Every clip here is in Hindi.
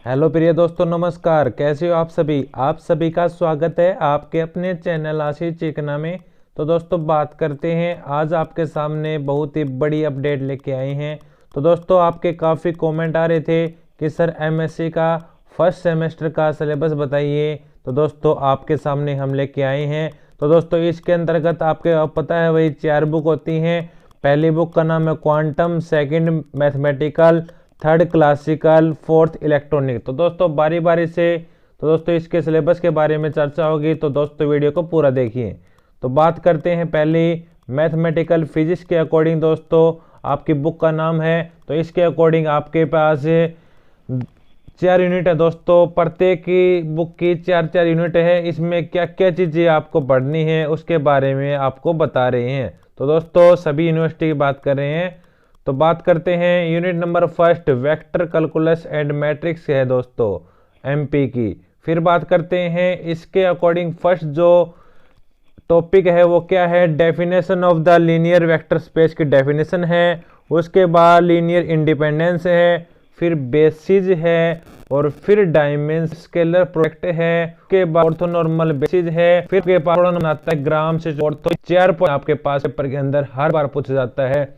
हेलो प्रिय दोस्तों, नमस्कार। कैसे हो आप सभी का स्वागत है आपके अपने चैनल आशीष चिकना में। तो दोस्तों बात करते हैं, आज आपके सामने बहुत ही बड़ी अपडेट लेके आए हैं। तो दोस्तों आपके काफ़ी कमेंट आ रहे थे कि सर एमएससी का फर्स्ट सेमेस्टर का सिलेबस बताइए। तो दोस्तों आपके सामने हम लेके आए हैं। तो दोस्तों इसके अंतर्गत आपके पता है वही 4 बुक होती हैं। पहली बुक का नाम है quantum, second mathematical, third classical, fourth electronic. तो दोस्तों बारी बारी से इसके सिलेबस के बारे में चर्चा होगी, तो दोस्तों वीडियो को पूरा देखिए। तो बात करते हैं पहले मैथमेटिकल फिजिक्स के अकॉर्डिंग। दोस्तों आपकी बुक का नाम है, तो इसके अकॉर्डिंग आपके पास 4 यूनिट है। दोस्तों प्रत्येक की बुक की 4 यूनिट है। इसमें क्या क्या चीज़ें आपको पढ़नी है उसके बारे में आपको बता रहे हैं। तो दोस्तों सभी यूनिवर्सिटी की बात कर रहे हैं। तो बात करते हैं unit number first vector calculus and matrix है दोस्तों, एमपी की। फिर बात करते हैं इसके अकॉर्डिंग फर्स्ट जो टॉपिक है वो क्या है, definition of the linear vector space की डेफिनेशन है। उसके बाद लीनियर इंडिपेंडेंस है, फिर बेसिस है, और फिर डायमेंशन स्केलर प्रोडक्ट है। उसके बाद ऑर्थोनॉर्मल बेसिस है। फिर के पास बनाता है ग्राम से ऑर्थो। 4 पॉइंट आपके पास पेपर के अंदर हर बार पूछा जाता है।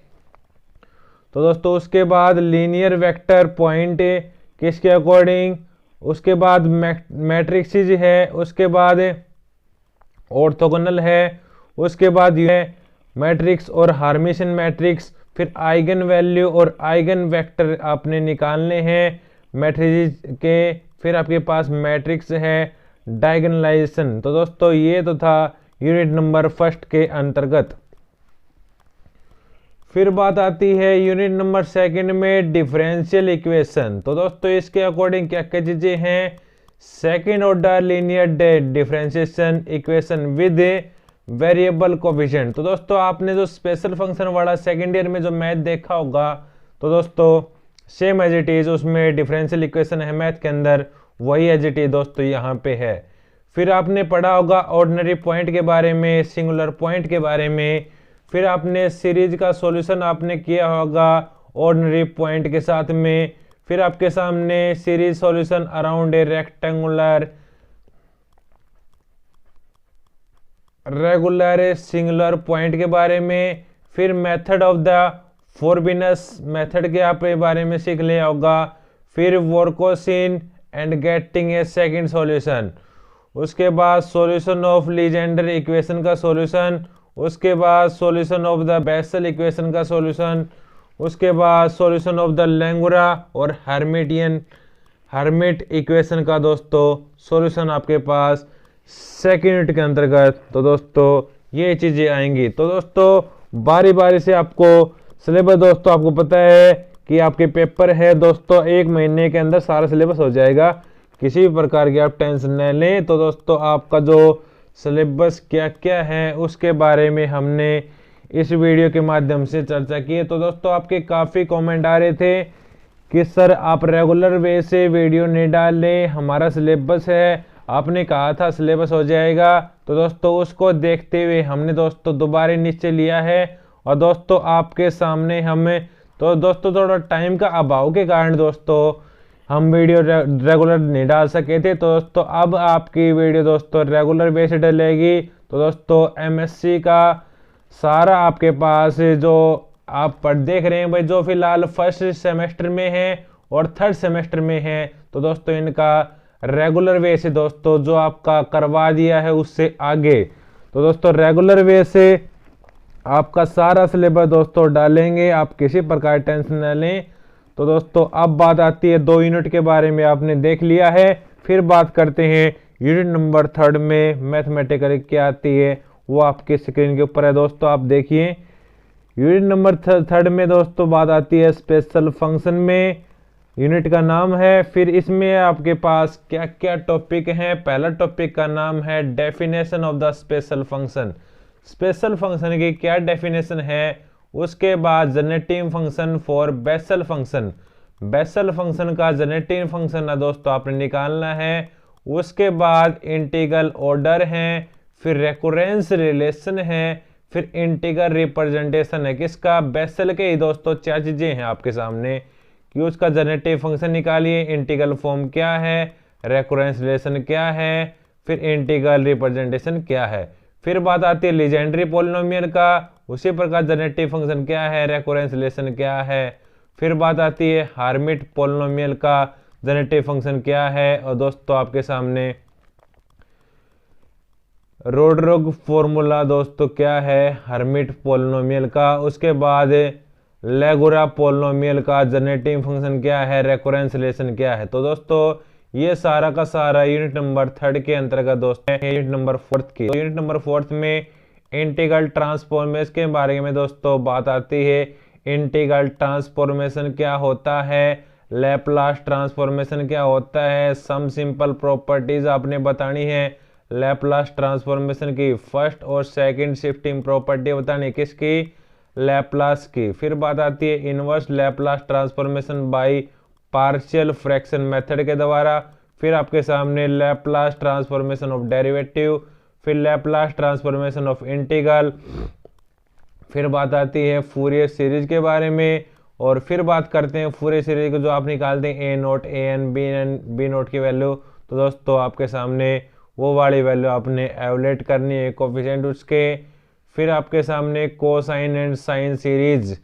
तो दोस्तों उसके बाद लीनियर वेक्टर पॉइंट किसके अकॉर्डिंग, उसके बाद मैट्रिक्सिस है, उसके बाद ऑर्थोगोनल है, उसके बाद ये मैट्रिक्स और हार्मिशन मैट्रिक्स, फिर आइगन वैल्यू और आइगन वेक्टर आपने निकालने हैं मैट्रिक्स के। फिर आपके पास मैट्रिक्स है, डायगोनलाइजेशन। तो दोस्तों ये तो था यूनिट नंबर फर्स्ट के अंतर्गत। फिर बात आती है यूनिट नंबर सेकंड में डिफरेंशियल इक्वेशन। तो दोस्तों इसके अकॉर्डिंग क्या क्या चीजें हैं, second order linear differentiation equation with variable coefficient. तो दोस्तों आपने जो स्पेशल फंक्शन वाला सेकंड ईयर में जो मैथ देखा होगा, तो दोस्तों सेम एज इट इज उसमें डिफरेंशियल इक्वेशन है मैथ के अंदर, वही एज इट इज दोस्तों यहाँ पे है। फिर आपने पढ़ा होगा ऑर्डिनरी पॉइंट के बारे में, सिंगुलर पॉइंट के बारे में। फिर आपने सीरीज का सॉल्यूशन आपने किया होगा ऑर्डिनरी पॉइंट के साथ में। फिर आपके सामने series solution around a rectangular regular singular point के बारे में। फिर method of the Frobenius method के आप बारे में सीख लिया होगा। फिर working and getting a second solution. उसके बाद सॉल्यूशन ऑफ लीजेंडर इक्वेशन का सॉल्यूशन। उसके बाद solution of the Bessel equation का सॉल्यूशन। उसके बाद सॉल्यूशन ऑफ द लेंगुरा और हर्मिट इक्वेशन का दोस्तों सॉल्यूशन आपके पास सेकंड यूनिट के अंतर्गत। तो दोस्तों ये चीजें आएंगी। तो दोस्तों बारी बारी से आपको सिलेबस, दोस्तों आपको पता है कि आपके पेपर है दोस्तों 1 महीने के अंदर सारा सिलेबस हो जाएगा, किसी भी प्रकार की आप टेंशन न लें। तो दोस्तों आपका जो सिलेबस क्या क्या है उसके बारे में हमने इस वीडियो के माध्यम से चर्चा की है। तो दोस्तों आपके काफ़ी कमेंट आ रहे थे कि सर आप रेगुलर वे से वीडियो नहीं डाल लें, हमारा सिलेबस है, आपने कहा था सिलेबस हो जाएगा। तो दोस्तों उसको देखते हुए हमने दोस्तों दोबारा निश्चय लिया है, और दोस्तों आपके सामने हमें तो दोस्तों थोड़ा टाइम का अभाव के कारण दोस्तों हम वीडियो रेगुलर नहीं डाल सके थे। तो दोस्तों अब आपकी वीडियो दोस्तों रेगुलर बेस डलेगी। तो दोस्तों एमएससी का सारा आपके पास जो आप देख रहे हैं भाई, जो फिलहाल फर्स्ट सेमेस्टर में है और थर्ड सेमेस्टर में है, तो दोस्तों इनका रेगुलर वे से दोस्तों जो आपका करवा दिया है उससे आगे। तो दोस्तों रेगुलर वे से आपका सारा सिलेबस दोस्तों डालेंगे, आप किसी प्रकार टेंशन न लें। तो दोस्तों अब बात आती है 2 यूनिट के बारे में, आपने देख लिया है। फिर बात करते हैं यूनिट नंबर थर्ड में मैथमेटिकल क्या आती है, वो आपके स्क्रीन के ऊपर है दोस्तों, आप देखिए। यूनिट नंबर थर्ड में दोस्तों बात आती है स्पेशल फंक्शन में, यूनिट का नाम है। फिर इसमें आपके पास क्या क्या टॉपिक हैं। पहला टॉपिक का नाम है definition of the special function. Special function की क्या डेफिनेशन है। उसके बाद generative function for Bessel function, Bessel function का जनरेटिव फंक्शन है दोस्तों आपने निकालना है। उसके बाद इंटीग्रल ऑर्डर है, फिर रेकुरेंस रिलेशन है, फिर इंटीग्रल रिप्रेजेंटेशन है किसका, बेसल के ही दोस्तों 4 चीजें हैं आपके सामने कि उसका जनरेटिव फंक्शन निकालिए, इंटीग्रल फॉर्म क्या है, रेकरेंस रिलेशन क्या है, फिर इंटीग्रल रिप्रेजेंटेशन क्या है। फिर बात आती है लीजेंड्री पॉलिनोमियल का, उसी प्रकार जनरेटिव फंक्शन क्या है, रेकरेंस रिलेशन क्या है। फिर बात आती है हार्मिट पॉलिनोमियल का, जनरेटिव फंक्शन क्या है। और दोस्तों आपके सामने रोड्रिग फॉर्मूला दोस्तों क्या है, हर्मिट पॉलिनोमियल का। उसके बाद लेगोरा पॉलिनोमियल का जनरेटिव फंक्शन क्या है, रेकरेंस रिलेशन क्या है। तो दोस्तों ये सारा का सारा यूनिट नंबर 3 के अंतर्गत दोस्तों यूनिट नंबर 4 की। तो यूनिट नंबर 4 में इंटीग्रल ट्रांसफॉर्मेशन के बारे में दोस्तों बात आती है। इंटीग्रल ट्रांसफॉर्मेशन क्या होता है, लैपलास ट्रांसफॉर्मेशन क्या होता है, सम सिंपल प्रॉपर्टीज आपने बतानी है लैपलास ट्रांसफॉर्मेशन की। फर्स्ट और सेकंड शिफ्टिंग प्रॉपर्टी बतानी किसकी, लैपलास की। फिर बात आती है inverse Laplace transformation by partial fraction method के द्वारा। फिर आपके सामने लैपलास ट्रांसफॉर्मेशन ऑफ डेरिवेटिव, फिर लैपलास ट्रांसफॉर्मेशन ऑफ इंटीग्रल। फिर बात आती है फूरियर सीरीज के बारे में। और फिर बात करते हैं फूरियर सीरीज को जो आप निकालते हैं ए note A N B note की वैल्यू। तो दोस्तों आपके सामने वो वाली वैल्यू आपने एवलेट करनी है कोफिशिएंट उसके। फिर आपके सामने कोसाइन एंड साइन सीरीज।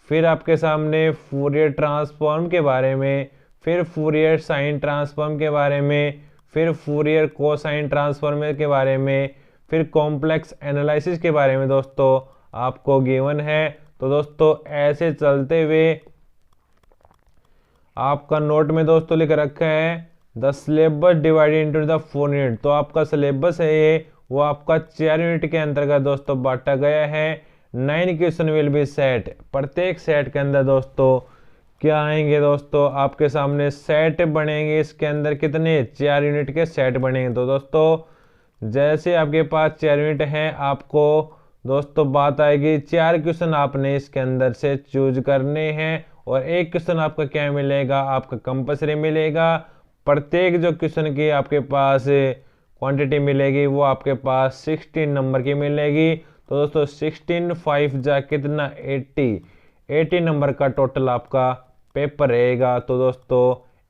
फिर आपके सामने फूरियर ट्रांसफॉर्म के बारे में, फिर फूरियर साइन ट्रांसफॉर्म के बारे में, फिर फूरियर कोसाइन ट्रांसफॉर्म के बारे में, फिर कॉम्प्लेक्स एनालिसिस के बारे में दोस्तों आपको गिवन है। तो दोस्तों ऐसे चलते हुए आपका नोट में दोस्तों लिख रखा है the syllabus divided into the 4 unit. तो आपका सिलेबस है ये, वो आपका 4 यूनिट के अंतर्गत दोस्तों बांटा गया है। 9 क्वेश्चन विल बी सेट। प्रत्येक सेट के अंदर दोस्तों क्या आएंगे दोस्तों, आपके सामने सेट बनेंगे। इसके अंदर कितने, 4 यूनिट के सेट बनेंगे। तो दोस्तों जैसे आपके पास 4 यूनिट हैं, आपको दोस्तों बात आएगी 4 क्वेश्चन आपने इसके अंदर से चूज करने हैं। और एक क्वेश्चन आपका क्या मिलेगा, आपका कंपल्सरी मिलेगा। प्रत्येक जो क्वेश्चन की आपके पास क्वांटिटी मिलेगी वो आपके पास 16 नंबर की मिलेगी। तो दोस्तों 16 5 जा कितना 80 नंबर का टोटल आपका पेपर रहेगा। तो दोस्तों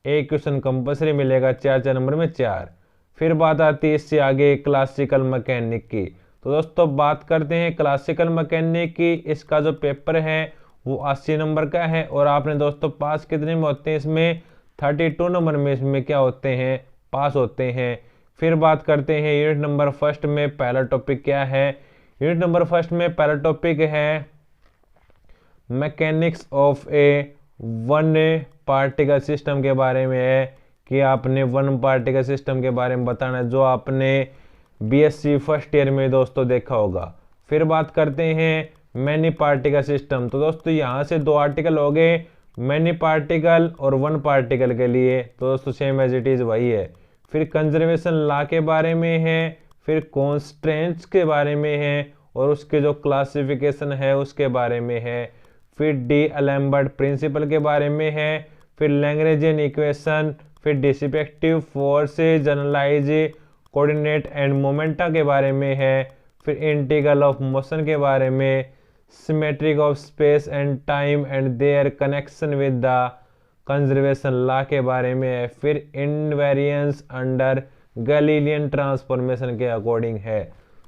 एक क्वेश्चन कंपल्सरी मिलेगा 4 नंबर में 4। फिर बात आती है इससे आगे क्लासिकल मैकेनिक की। तो दोस्तों बात करते हैं क्लासिकल मैकेनिक की। इसका जो पेपर है वो 80 नंबर का है। और आपने दोस्तों पास कितने में होते हैं, इसमें 32 नंबर में इसमें क्या होते हैं, पास होते हैं। फिर बात करते हैं यूनिट नंबर 1 में पहला टॉपिक क्या है। यूनिट नंबर 1 में पहला टॉपिक है mechanics of A one particle system के बारे में है कि आपने वन पार्टिकल सिस्टम के बारे में बताना है, जो आपने बीएससी फर्स्ट ईयर में दोस्तों देखा होगा। फिर बात करते हैं मैनी पार्टिकल सिस्टम। तो दोस्तों यहाँ से 2 आर्टिकल हो गए, मैनी पार्टिकल और वन पार्टिकल के लिए। तो दोस्तों सेम एज इट इज वही है। फिर कंजर्वेशन लॉ के बारे में है, फिर कॉन्स्ट्रेंट्स के बारे में है, और उसके जो क्लासिफिकेशन है उसके बारे में है। फिर डी अलेम्बर्ट प्रिंसिपल के बारे में है, फिर लैग्रेंजियन इक्वेशन, फिर dissipative force, generalise coordinate and momenta के बारे में है, फिर इंटीग्रल ऑफ मोशन के बारे में, symmetric of space and time and there connection with the conservation law के बारे में है, फिर इनवेरिएंस अंडर गैलीलियन ट्रांसफॉर्मेशन के अकॉर्डिंग है।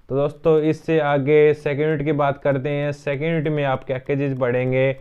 तो दोस्तों इससे आगे सेकेंड यूनिट की बात करते हैं। सेकेंड यूनिट में आप क्या क्या चीज़ पढ़ेंगे।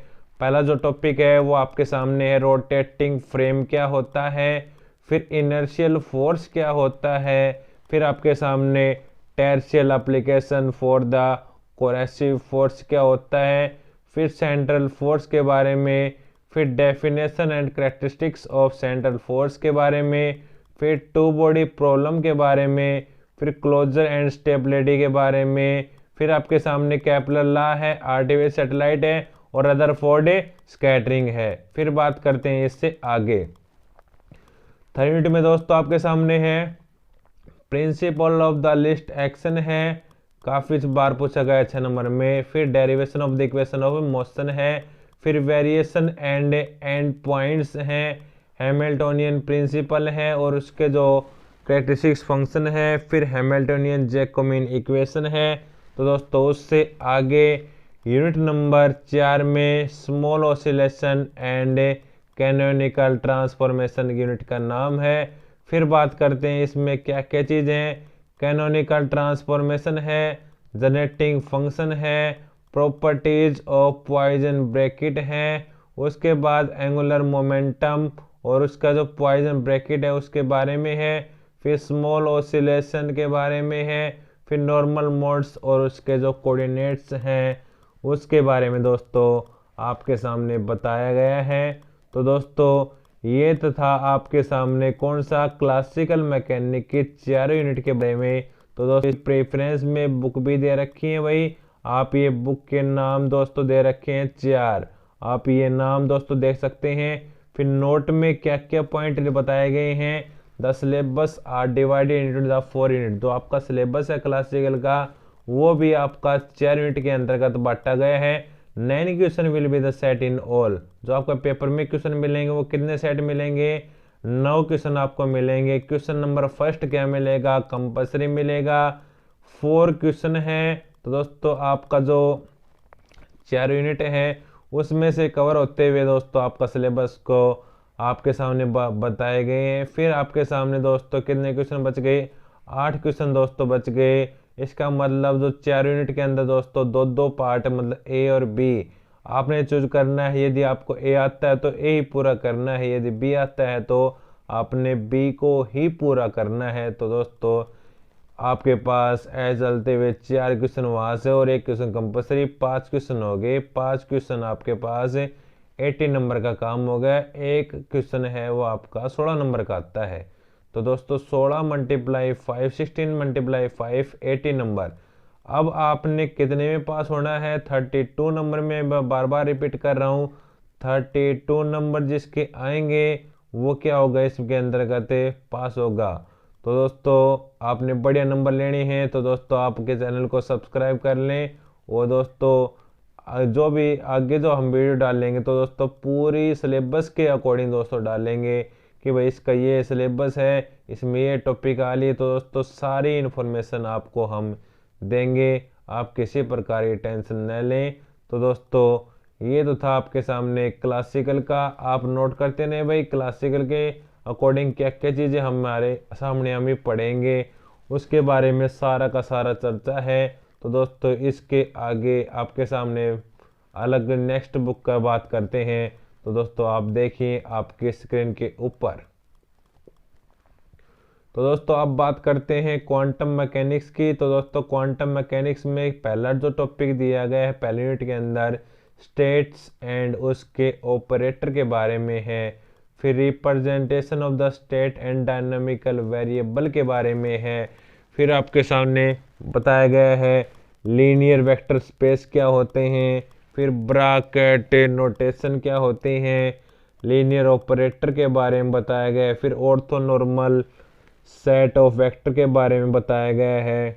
पहला जो टॉपिक है वो आपके सामने है रोटेटिंग फ्रेम क्या होता है, फिर इनर्शियल फोर्स क्या होता है, फिर आपके सामने tangential application for the coercive force क्या होता है, फिर सेंट्रल फोर्स के बारे में, फिर definition and characteristics of central force के बारे में, फिर टू बॉडी प्रॉब्लम के बारे में, फिर क्लोजर एंड स्टेबिलिटी के बारे में, फिर आपके सामने केपलर लॉ है, आर्टिफिशियल सैटेलाइट है, और रदरफोर्ड स्कैटरिंग है। फिर बात करते हैं इससे आगे। थर्ड यूनिट में दोस्तों आपके सामने है principle of the list action है, काफी बार पूछा गया 6 नंबर में। फिर derivation of the equation of motion है, फिर वेरिएशन एंड एंड पॉइंट्स हैं, हैमिल्टोनियन प्रिंसिपल है और उसके जो कैरेक्टरिस्टिक्स फंक्शन है, फिर हैमिल्टोनियन जैकोबियन इक्वेशन है। तो दोस्तों उससे आगे यूनिट नंबर 4 में small oscillation and canonical transformation unit का नाम है। फिर बात करते हैं इसमें क्या क्या चीज़ें हैं। कैनोनिकल ट्रांसफॉर्मेशन है, जनरेटिंग फंक्शन है, प्रॉपर्टीज ऑफ पॉइजन ब्रैकेट है, उसके बाद एंगुलर मोमेंटम और उसका जो पॉइजन ब्रैकेट है उसके बारे में है, फिर स्मॉल ऑसिलेशन के बारे में है, फिर नॉर्मल मोड्स और उसके जो कोऑर्डिनेट्स हैं उसके बारे में दोस्तों आपके सामने बताया गया है। तो दोस्तों ये तो था आपके सामने कौन सा क्लासिकल मैकेनिक के चारों यूनिट के बारे में। तो दोस्तों प्रेफरेंस में बुक भी दे रखी है भाई, आप ये बुक के नाम दोस्तों दे रखे हैं 4, आप ये नाम दोस्तों देख सकते हैं। फिर नोट में क्या क्या पॉइंट बताए गए हैं। The syllabus are divided into the 4 unit, जो आपका सिलेबस है क्लासिकल का वो भी आपका 4 यूनिट के अंतर्गत बांटा गया है। 9 question will be the set in all, जो आपका पेपर में क्वेश्चन मिलेंगे वो कितने सेट मिलेंगे, 9 क्वेश्चन आपको मिलेंगे। क्वेश्चन नंबर फर्स्ट क्या मिलेगा, कंपलसरी मिलेगा। 4 क्वेश्चन है। तो दोस्तों आपका जो 4 यूनिट है उसमें से कवर होते हुए दोस्तों आपका सिलेबस को आपके सामने बताए गए हैं। फिर आपके सामने दोस्तों कितने क्वेश्चन बच गए, 8 क्वेश्चन दोस्तों बच गए। इसका मतलब जो 4 यूनिट के अंदर दोस्तों दो दो पार्ट मतलब ए और बी आपने चूज करना है। यदि आपको ए आता है तो ए ही पूरा करना है, यदि बी आता है तो आपने बी को ही पूरा करना है। तो दोस्तों आपके पास ऐसे चलते हुए 4 क्वेश्चन वहां से और 1 क्वेश्चन कंपलसरी, 5 क्वेश्चन हो गए। 5 क्वेश्चन आपके पास 80 नंबर का काम हो गया। 1 क्वेश्चन है वो आपका 16 नंबर का आता है। तो दोस्तों 16 × 5 16 × 5 80 नंबर। अब आपने कितने में पास होना है, 32 नंबर में। बार बार रिपीट कर रहा हूँ, 32 नंबर जिसके आएंगे वो क्या होगा, इसके अंतर्गत पास होगा। तो दोस्तों आपने बढ़िया नंबर लेने हैं तो दोस्तों आपके चैनल को सब्सक्राइब कर लें। और दोस्तों जो भी आगे जो हम वीडियो डालेंगे तो दोस्तों पूरी सिलेबस के अकॉर्डिंग दोस्तों डालेंगे कि भाई इसका ये सिलेबस है, इसमें ये टॉपिक आ रही है। तो दोस्तों सारी इन्फॉर्मेशन आपको हम देंगे, आप किसी प्रकार की टेंशन न लें। तो दोस्तों ये तो था आपके सामने क्लासिकल का, आप नोट करते रहे भाई क्लासिकल के अकॉर्डिंग क्या क्या चीज़ें हमारे सामने हम ही पढ़ेंगे उसके बारे में सारा का सारा चर्चा है। तो दोस्तों इसके आगे आपके सामने अलग नेक्स्ट बुक का बात करते हैं। तो दोस्तों आप देखिए आपके स्क्रीन के ऊपर। तो दोस्तों अब बात करते हैं क्वांटम मैकेनिक्स की। तो दोस्तों क्वांटम मैकेनिक्स में पहला जो टॉपिक दिया गया है पहले यूनिट के अंदर स्टेट्स एंड उसके ऑपरेटर के बारे में है। फिर representation of the state and dynamical variable के बारे में है। फिर आपके सामने बताया गया है लीनियर वेक्टर स्पेस क्या होते हैं, फिर ब्रैकेट नोटेशन क्या होते हैं, लीनियर ऑपरेटर के बारे में बताया गया है। फिर ऑर्थोनॉर्मल सेट ऑफ वेक्टर के बारे में बताया गया है।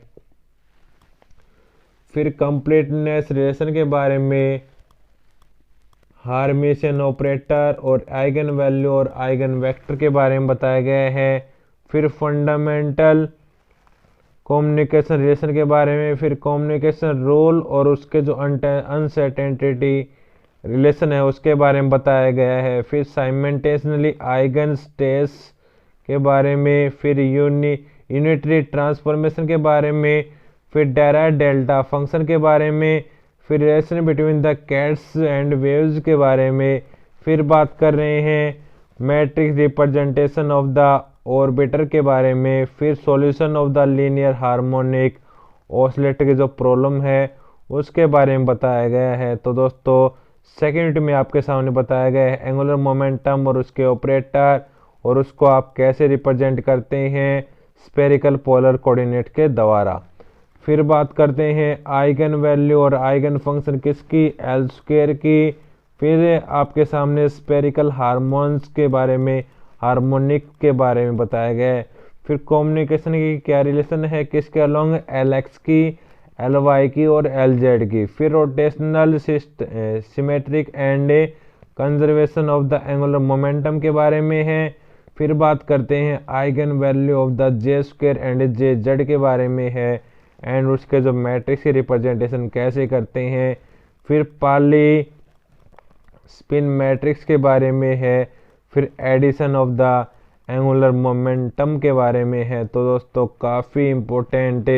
फिर कंप्लीटनेस रिलेशन के बारे में, हार्मिशियन ऑपरेटर और आइगन वैल्यू और आइगन वेक्टर के बारे में बताया गया है। फिर फंडामेंटल कम्युनिकेशन रिलेशन के बारे में, फिर कम्युनिकेशन रोल और उसके जो अनसर्टेनिटी रिलेशन है उसके बारे में बताया गया है। फिर साइमल्टेनियसली आइगन स्टेट्स के बारे में, फिर यूनिटरी ट्रांसफॉर्मेशन के बारे में, फिर डायराक डेल्टा फंक्शन के बारे में, फिर relation between the cats and waves के बारे में। फिर बात कर रहे हैं matrix representation of the orbiter के बारे में। फिर solution of the linear harmonic oscillator की जो प्रॉब्लम है उसके बारे में बताया गया है। तो दोस्तों सेकेंड यूनिट में आपके सामने बताया गया है एंगुलर मोमेंटम और उसके ऑपरेटर और उसको आप कैसे रिप्रेजेंट करते हैं स्फेरिकल पोलर कोऑर्डिनेट के द्वारा। फिर बात करते हैं आइगन वैल्यू और आइगन फंक्शन किसकी, एल स्क्वायर की। फिर आपके सामने स्फेरिकल हार्मोन्स के बारे में, हार्मोनिक के बारे में बताया गया है। फिर कम्युनिकेशन की क्या रिलेशन है किसके अलोंग, एल एक्स की, एल वाई की और एल जेड की। फिर rotational symmetric and conservation of the angular momentum के बारे में है। फिर बात करते हैं eigen value of the J square and J Z के बारे में है एंड उसके जो मैट्रिक्स की रिप्रेजेंटेशन कैसे करते हैं। फिर पाली स्पिन मैट्रिक्स के बारे में है, फिर addition of the angular momentum के बारे में है। तो दोस्तों काफ़ी इम्पोर्टेंट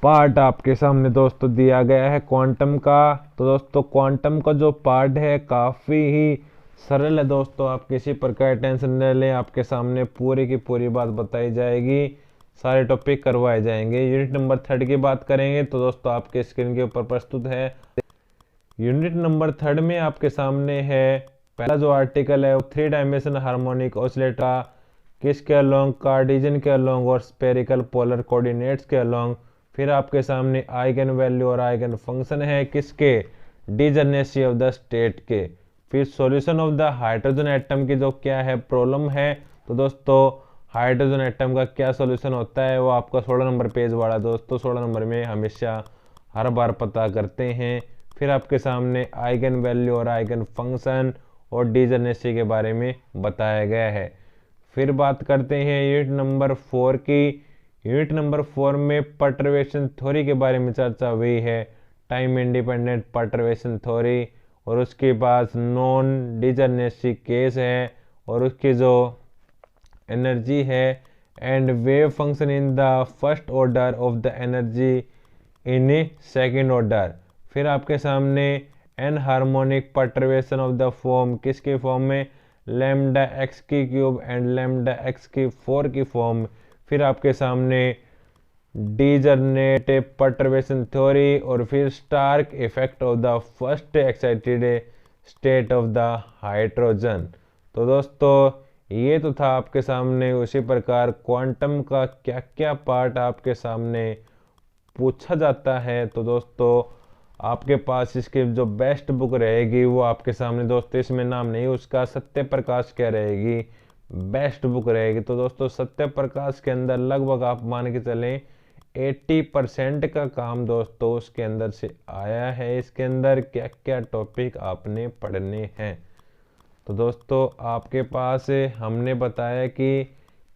पार्ट आपके सामने दोस्तों दिया गया है क्वांटम का। तो दोस्तों क्वांटम का जो पार्ट है काफ़ी ही सरल है दोस्तों, आप किसी प्रकार टेंशन न लें, आपके सामने पूरी की पूरी बात बताई जाएगी, सारे टॉपिक करवाए जाएंगे। यूनिट नंबर 3 की बात करेंगे तो दोस्तों आपके स्क्रीन के ऊपर प्रस्तुत है। यूनिट नंबर 3 में आपके सामने है पहला जो आर्टिकल है वो 3 डायमेंशनल हार्मोनिक ऑसिलेटर किसके अलोंग, कार्टेशियन के अलोंग और स्फेरिकल पोलर कोऑर्डिनेट्स के अलोंग। फिर आपके सामने आइगन वैल्यू और आइगन फंक्शन है किसके, डिजर्नेसी ऑफ द स्टेट के। फिर solution of the hydrogen atom की जो क्या है प्रॉब्लम है। तो दोस्तों हाइड्रोजन एटम का क्या सॉल्यूशन होता है वो आपका 16 नंबर पेज वाला दोस्तों 16 नंबर में हमेशा हर बार पता करते हैं। फिर आपके सामने आइगन वैल्यू और आइगन फंक्शन और डिजर्नेसी के बारे में बताया गया है। फिर बात करते हैं यूनिट नंबर 4 की। यूनिट नंबर 4 में पर्टर्वेशन थ्योरी के बारे में चर्चा हुई है, टाइम इंडिपेंडेंट पर्टर्वेशन थ्योरी, और उसके पास नॉन डिजर्नेसी केस है और उसकी जो एनर्जी है and wave function in the first order of the energy in a second order. फिर आपके सामने anharmonic perturbation of the form किसके फॉर्म में, लैम्डा एक्स की क्यूब एंड लैम्डा एक्स की 4 की फॉर्म। फिर आपके सामने डिजर्नेट पर्टर्वेशन थ्योरी और फिर Stark effect of the first excited state of the hydrogen. तो दोस्तों ये तो था आपके सामने। उसी प्रकार क्वांटम का क्या क्या पार्ट आपके सामने पूछा जाता है। तो दोस्तों आपके पास इसकी जो बेस्ट बुक रहेगी वो आपके सामने दोस्तों, इसमें नाम नहीं उसका, सत्य प्रकाश क्या रहेगी, बेस्ट बुक रहेगी। तो दोस्तों सत्य प्रकाश के अंदर लगभग आप मान के चलें 80% का काम दोस्तों उसके अंदर से आया है। इसके अंदर क्या क्या टॉपिक आपने पढ़ने हैं। तो दोस्तों आपके पास हमने बताया कि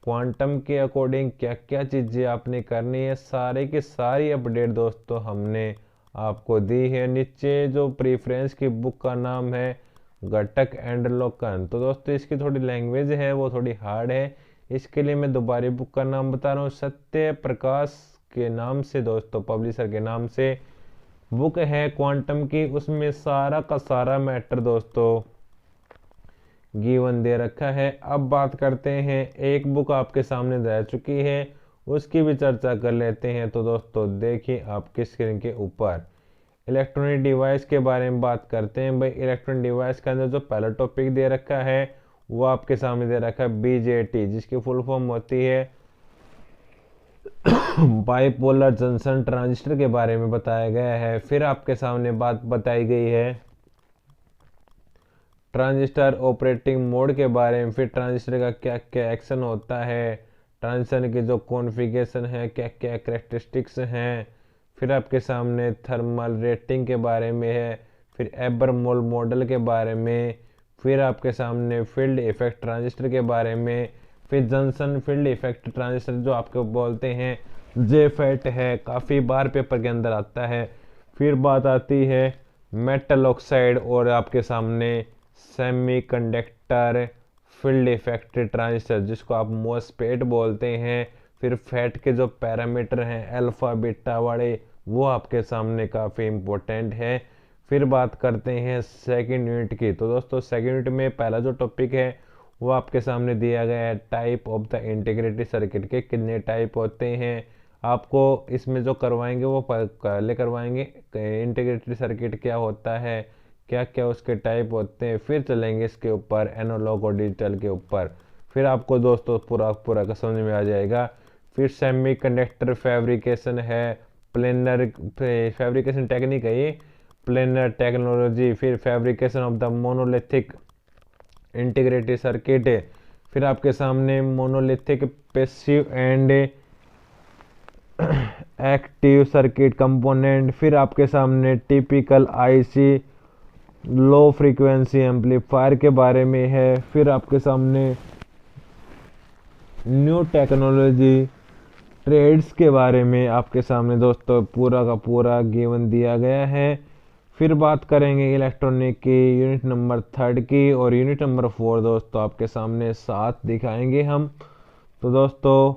क्वांटम के अकॉर्डिंग क्या क्या चीज़ें आपने करनी है, सारे की सारी अपडेट दोस्तों हमने आपको दी है। नीचे जो प्रेफरेंस की बुक का नाम है घटक एंड लोकन। तो दोस्तों इसकी थोड़ी लैंग्वेज है वो थोड़ी हार्ड है, इसके लिए मैं दोबारा बुक का नाम बता रहा हूँ। सत्य प्रकाश के नाम से दोस्तों, पब्लिशर के नाम से बुक है क्वांटम की, उसमें सारा का सारा मैटर दोस्तों गिवन दे रखा है। अब बात करते हैं, एक बुक आपके सामने रह चुकी है उसकी भी चर्चा कर लेते हैं। तो दोस्तों देखिए आपके स्क्रीन के ऊपर इलेक्ट्रॉनिक डिवाइस के बारे में बात करते हैं। भाई इलेक्ट्रॉनिक डिवाइस के अंदर जो पहला टॉपिक दे रखा है वो आपके सामने दे रखा है बीजेटी, जिसकी फुल फॉर्म होती है बाइपोलर जंक्शन ट्रांजिस्टर के बारे में बताया गया है। फिर आपके सामने बात बताई गई है ट्रांजिस्टर ऑपरेटिंग मोड के बारे में, फिर ट्रांजिस्टर का क्या क्या एक्शन होता है, ट्रांजिस्टर की जो कॉन्फ़िगरेशन है, क्या क्या कैरेक्टरिस्टिक्स हैं। फिर आपके सामने थर्मल रेटिंग के बारे में है, फिर एबरमोल मॉडल के बारे में, फिर आपके सामने फील्ड इफेक्ट ट्रांजिस्टर के बारे में, फिर जंक्शन फील्ड इफेक्ट ट्रांजिस्टर जो आपको बोलते हैं जेफेट है, काफ़ी बार पेपर के अंदर आता है। फिर बात आती है मेटल ऑक्साइड और आपके सामने सेमीकंडक्टर फील्ड इफेक्ट ट्रांजिस्टर जिसको आप मोसफेट बोलते हैं। फिर फैट के जो पैरामीटर हैं अल्फा बीटा वाले वो आपके सामने काफ़ी इम्पोर्टेंट है। फिर बात करते हैं सेकंड यूनिट की। तो दोस्तों सेकंड यूनिट में पहला जो टॉपिक है वो आपके सामने दिया गया है type of the integrated circuit के कितने टाइप होते हैं। आपको इसमें जो करवाएंगे वो पहले करवाएंगे इंटीग्रेटेड सर्किट क्या होता है, क्या क्या उसके टाइप होते हैं, फिर चलेंगे इसके ऊपर एनालॉग और डिजिटल के ऊपर। फिर आपको दोस्तों पूरा का समझ में आ जाएगा। फिर सेमीकंडक्टर फैब्रिकेशन है, प्लेनर फैब्रिकेशन टेक्निक है ये, प्लेनर टेक्नोलॉजी, फिर fabrication of the monolithic integrated circuit. फिर आपके सामने monolithic passive and active circuit component. फिर आपके सामने typical IC low frequency amplifier के बारे में है। फिर आपके सामने न्यू टेक्नोलॉजी ट्रेड्स के बारे में आपके सामने दोस्तों पूरा का पूरा गिवन दिया गया है। फिर बात करेंगे इलेक्ट्रॉनिक की यूनिट नंबर 3 की, और यूनिट नंबर 4 दोस्तों आपके सामने साथ दिखाएंगे हम। तो दोस्तों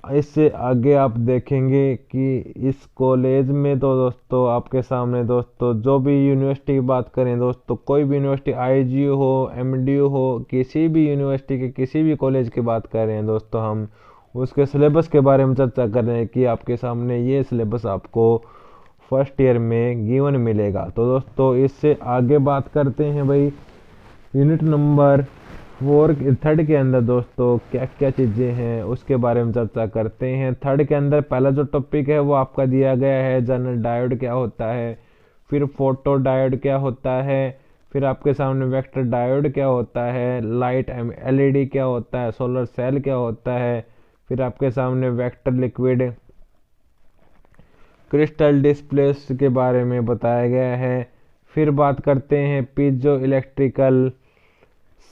इससे आगे आप देखेंगे कि इस कॉलेज में तो दोस्तों आपके सामने दोस्तों जो भी यूनिवर्सिटी की बात करें दोस्तों, कोई भी यूनिवर्सिटी आईजीयू हो, एमडीयू हो, किसी भी यूनिवर्सिटी के किसी भी कॉलेज की बात कर रहे हैं दोस्तों, हम उसके सिलेबस के बारे में चर्चा कर रहे हैं कि आपके सामने ये सिलेबस आपको फर्स्ट ईयर में गिवन मिलेगा। तो दोस्तों इससे आगे बात करते हैं भाई यूनिट नंबर 3 के अंदर दोस्तों क्या क्या चीज़ें हैं उसके बारे में चर्चा करते हैं। 3 के अंदर पहला जो टॉपिक है वो आपका दिया गया है जनरल डायोड क्या होता है, फिर फोटो डायोड क्या होता है, फिर आपके सामने वेक्टर डायोड क्या होता है, लाइट एलईडी क्या होता है, सोलर सेल क्या होता है, फिर आपके सामने वेक्टर लिक्विड क्रिस्टल डिस्प्लेस के बारे में बताया गया है। फिर बात करते हैं पीजो इलेक्ट्रिकल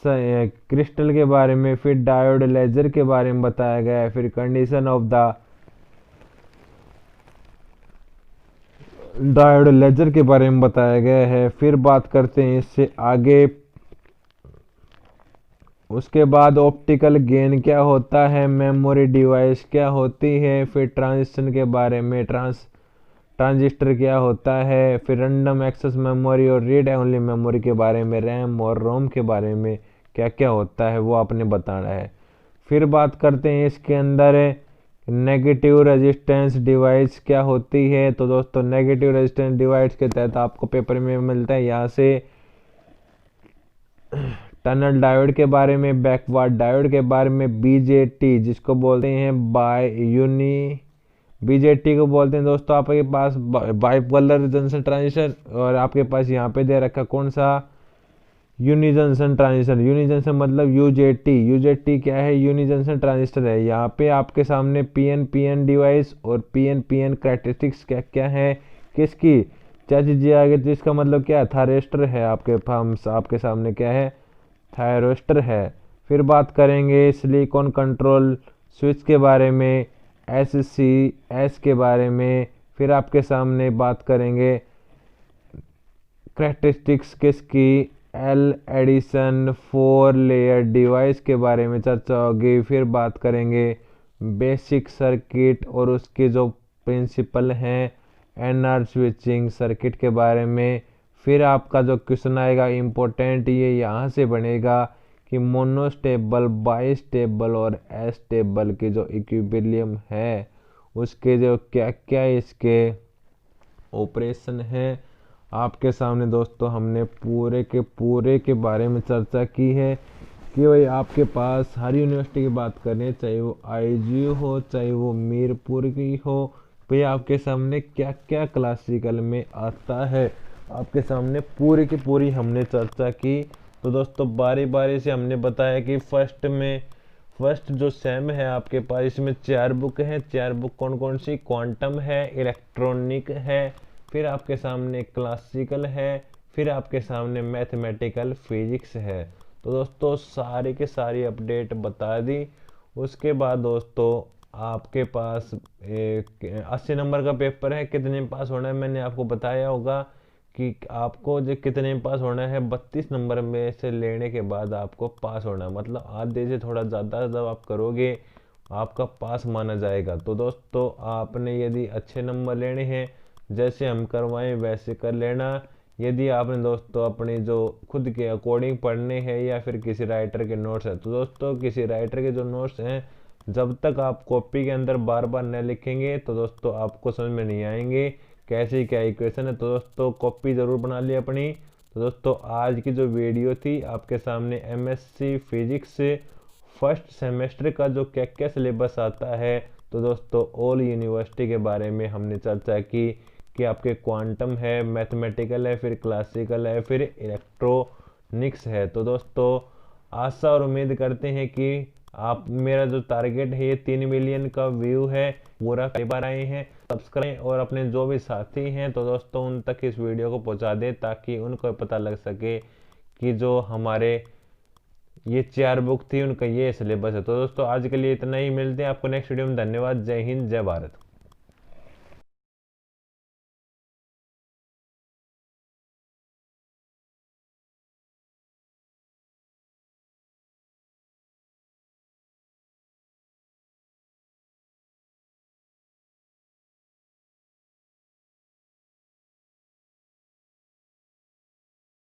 क्रिस्टल के बारे में, फिर डायोड लेजर के बारे में बताया गया है, फिर condition of the diode laser के बारे में बताया गया है। फिर बात करते हैं इससे आगे, उसके बाद ऑप्टिकल गेन क्या होता है, मेमोरी डिवाइस क्या होती है, फिर ट्रांजिस्टर के बारे में, ट्रांजिस्टर क्या होता है, फिर रैंडम एक्सेस मेमोरी और रीड ओनली मेमोरी के बारे में, रैम और रोम के बारे में क्या क्या होता है वो आपने बताना है। फिर बात करते हैं इसके अंदर नेगेटिव रेजिस्टेंस डिवाइस क्या होती है। तो दोस्तों नेगेटिव रेजिस्टेंस डिवाइस के तहत आपको पेपर में मिलता है यहाँ से टनल डायोड के बारे में, बैकवर्ड डायोड के बारे में, बीजेटी जिसको बोलते हैं बीजेटी को बोलते हैं दोस्तों आपके पास बाइपोलर जंक्शन ट्रांजिस्टर, और आपके पास यहाँ पे दे रखा कौन सा unijunction transistor. Unijunction मतलब यूजेटी क्या है, यूनी जंक्शन ट्रांजिस्टर है। यहाँ पे आपके सामने पीएन डिवाइस और पीएन कैरेक्टरिस्टिक्स क्या क्या है किसकी क्या चीजें आ गई, तो इसका मतलब क्या है थायरिस्टर है आपके सामने क्या है थायरिस्टर है। फिर बात करेंगे सिलिकॉन कंट्रोल स्विच के बारे में, SCS के बारे में। फिर आपके सामने बात करेंगे कैरेक्टरिस्टिक्स किसकी एल एडिशन 4 लेयर डिवाइस के बारे में चर्चा होगी। फिर बात करेंगे बेसिक सर्किट और उसके जो प्रिंसिपल हैं एनआर स्विचिंग सर्किट के बारे में। फिर आपका जो क्वेश्चन आएगा इम्पोर्टेंट ये यहाँ से बनेगा कि मोनोस्टेबल, बाइस्टेबल और एस्टेबल के जो इक्विलिब्रियम है उसके जो क्या क्या इसके ऑपरेशन है आपके सामने दोस्तों हमने पूरे के बारे में चर्चा की है कि भाई आपके पास हर यूनिवर्सिटी की बात करें, चाहे वो आईजीयू हो चाहे वो मीरपुर की हो, भाई आपके सामने क्या क्या क्लासिकल में आता है आपके सामने पूरी की पूरी हमने चर्चा की। तो दोस्तों बारी बारी से हमने बताया कि फर्स्ट जो सेम है आपके पास इसमें 4 बुक हैं। 4 बुक कौन कौन सी, क्वांटम है, इलेक्ट्रॉनिक है, फिर आपके सामने क्लासिकल है, फिर आपके सामने मैथमेटिकल फिजिक्स है। तो दोस्तों सारी के सारी अपडेट बता दी। उसके बाद दोस्तों आपके पास 80 नंबर का पेपर है, कितने में पास होना है मैंने आपको बताया होगा कि आपको जो कितने में पास होना है 32 नंबर में से लेने के बाद आपको पास होना है, मतलब आधे से थोड़ा ज़्यादा जब आप करोगे आपका पास माना जाएगा। तो दोस्तों आपने यदि अच्छे नंबर लेने हैं जैसे हम करवाएं वैसे कर लेना। यदि आपने दोस्तों अपनी जो खुद के अकॉर्डिंग पढ़ने हैं या फिर किसी राइटर के नोट्स हैं, तो दोस्तों किसी राइटर के जो नोट्स हैं जब तक आप कॉपी के अंदर बार बार न लिखेंगे तो दोस्तों आपको समझ में नहीं आएंगे कैसे क्या इक्वेशन है। तो दोस्तों कॉपी ज़रूर बना ली अपनी। तो दोस्तों आज की जो वीडियो थी आपके सामने एमएससी फिजिक्स फर्स्ट सेमेस्टर का जो क्या क्या सिलेबस आता है, तो दोस्तों ऑल यूनिवर्सिटी के बारे में हमने चर्चा की कि आपके क्वांटम है, मैथमेटिकल है, फिर क्लासिकल है, फिर इलेक्ट्रॉनिक्स है। तो दोस्तों आशा और उम्मीद करते हैं कि आप मेरा जो टारगेट है ये 3 मिलियन का व्यू है पूरा कर पा रहे हैं। सब्सक्राइब और अपने जो भी साथी हैं तो दोस्तों उन तक इस वीडियो को पहुंचा दें ताकि उनको पता लग सके कि जो हमारे ये 4 बुक थी उनका ये सिलेबस है। तो दोस्तों आज के लिए इतना ही, मिलते हैं आपको नेक्स्ट वीडियो में। धन्यवाद, जय हिंद, जय भारत।